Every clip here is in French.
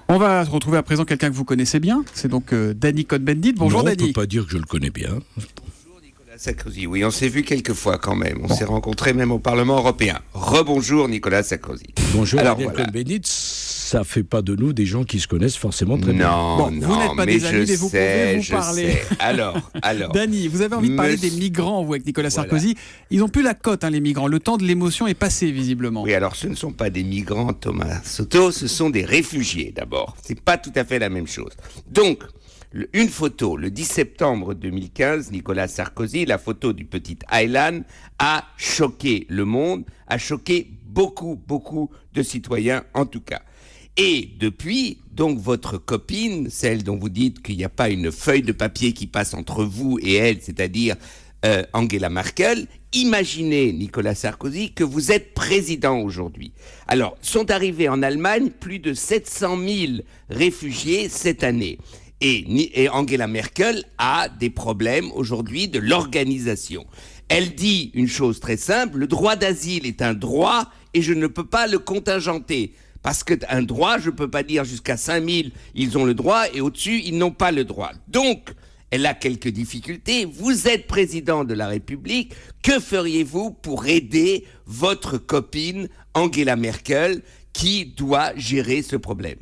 On va retrouver à présent quelqu'un que vous connaissez bien. C'est donc Danny Cohn-Bendit. Bonjour Danny. On ne peut pas dire que je le connais bien. Bonjour Nicolas Sarkozy. Oui, on s'est vu quelques fois quand même. On s'est rencontrés même au Parlement européen. Rebonjour Nicolas Sarkozy. Bonjour Alors, Daniel voilà. Cohn-Bendit. Ça fait pas de nous des gens qui se connaissent forcément très bien. Non, Bon, vous n'êtes pas des amis, mais vous pouvez vous parler. Alors. Danny, vous avez envie de parler des migrants, vous, avec Nicolas Sarkozy. Ils ont plus la cote, les migrants. Le temps de l'émotion est passé, visiblement. Oui, alors ce ne sont pas des migrants, Thomas Soto, ce sont des réfugiés d'abord. C'est pas tout à fait la même chose. Donc, une photo, le 10 septembre 2015, Nicolas Sarkozy, la photo du petit Aylan, a choqué le monde, a choqué beaucoup de citoyens en tout cas. Et depuis, donc votre copine, celle dont vous dites qu'il n'y a pas une feuille de papier qui passe entre vous et elle, c'est-à-dire Angela Merkel, imaginez, Nicolas Sarkozy, que vous êtes président aujourd'hui. Alors, sont arrivés en Allemagne plus de 700 000 réfugiés cette année. Et Angela Merkel a des problèmes aujourd'hui de l'organisation. Elle dit une chose très simple, le droit d'asile est un droit et je ne peux pas le contingenter. Parce qu'un droit, je ne peux pas dire jusqu'à 5 000, ils ont le droit, et au-dessus, ils n'ont pas le droit. Donc, elle a quelques difficultés. Vous êtes président de la République. Que feriez-vous pour aider votre copine Angela Merkel, qui doit gérer ce problème ?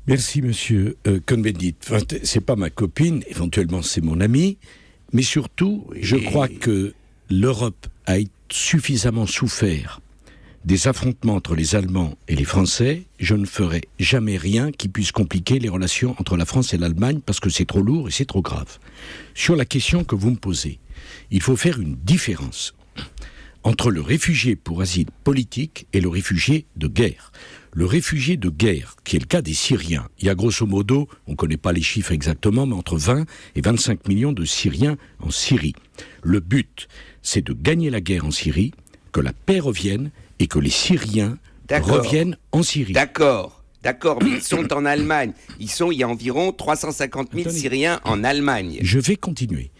Merci, monsieur Cohn-Bendit. Enfin, c'est pas ma copine, éventuellement c'est mon ami, mais surtout, oui. Je crois que l'Europe a suffisamment souffert des affrontements entre les Allemands et les Français. Je ne ferai jamais rien qui puisse compliquer les relations entre la France et l'Allemagne parce que c'est trop lourd et c'est trop grave. Sur la question que vous me posez, il faut faire une différence entre le réfugié pour asile politique et le réfugié de guerre. Le réfugié de guerre, qui est le cas des Syriens, il y a grosso modo, on ne connaît pas les chiffres exactement, mais entre 20 et 25 millions de Syriens en Syrie. Le but, c'est de gagner la guerre en Syrie, que la paix revienne et que les Syriens reviennent en Syrie. D'accord, mais ils sont en Allemagne. Il y a environ 350 000 Syriens en Allemagne. Je vais continuer.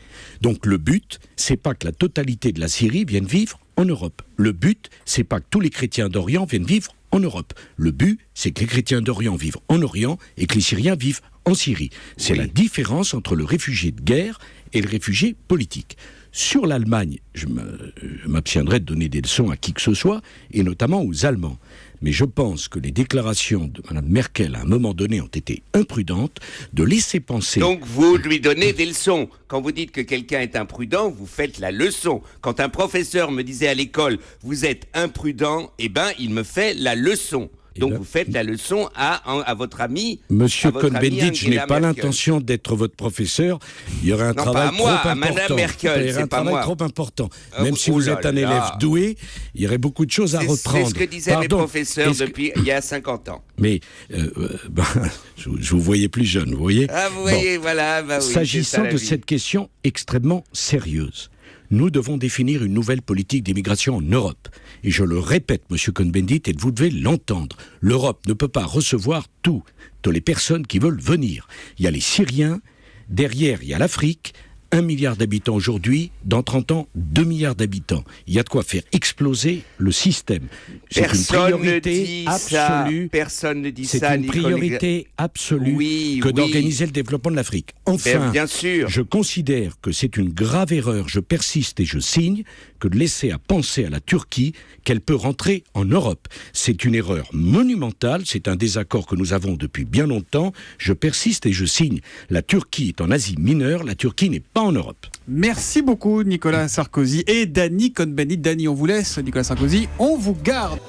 Donc le but, c'est pas que la totalité de la Syrie vienne vivre en Europe. Le but, c'est pas que tous les chrétiens d'Orient viennent vivre en Europe. Le but, c'est que les chrétiens d'Orient vivent en Orient et que les Syriens vivent en Syrie. C'est la différence entre le réfugié de guerre et le réfugié politique. Sur l'Allemagne, je m'abstiendrai de donner des leçons à qui que ce soit, et notamment aux Allemands. Mais je pense que les déclarations de Mme Merkel, à un moment donné, ont été imprudentes, de laisser penser... Donc vous lui donnez des leçons. Quand vous dites que quelqu'un est imprudent, vous faites la leçon. Quand un professeur me disait à l'école, vous êtes imprudent, il me fait la leçon. Donc vous faites la leçon à votre ami. Monsieur Cohn-Bendit, je n'ai pas l'intention d'être votre professeur. Il y aurait un travail trop important. Madame Merkel, il y aurait un travail trop important. Même si vous êtes un élève doué, il y aurait beaucoup de choses à reprendre. C'est ce que disaient mes professeurs depuis il y a 50 ans. Mais je vous voyais plus jeune, vous voyez. Ah, vous voyez, voilà. Bah oui, s'agissant de cette question extrêmement sérieuse, nous devons définir une nouvelle politique d'immigration en Europe. Et je le répète, monsieur Cohn-Bendit, et vous devez l'entendre. L'Europe ne peut pas recevoir toutes les personnes qui veulent venir. Il y a les Syriens, derrière il y a l'Afrique, 1 milliard d'habitants aujourd'hui, dans 30 ans, 2 milliards d'habitants. Il y a de quoi faire exploser le système. C'est une priorité absolue. Personne ne dit ça. C'est une priorité absolue d'organiser le développement de l'Afrique. Enfin, bien sûr. Je considère que c'est une grave erreur, je persiste et je signe, que de laisser à penser à la Turquie qu'elle peut rentrer en Europe. C'est une erreur monumentale, c'est un désaccord que nous avons depuis bien longtemps. Je persiste et je signe. La Turquie est en Asie mineure, la Turquie n'est pas en Europe. Merci beaucoup Nicolas Sarkozy et Danny Cohn-Bendit. Danny, on vous laisse. Nicolas Sarkozy, on vous garde.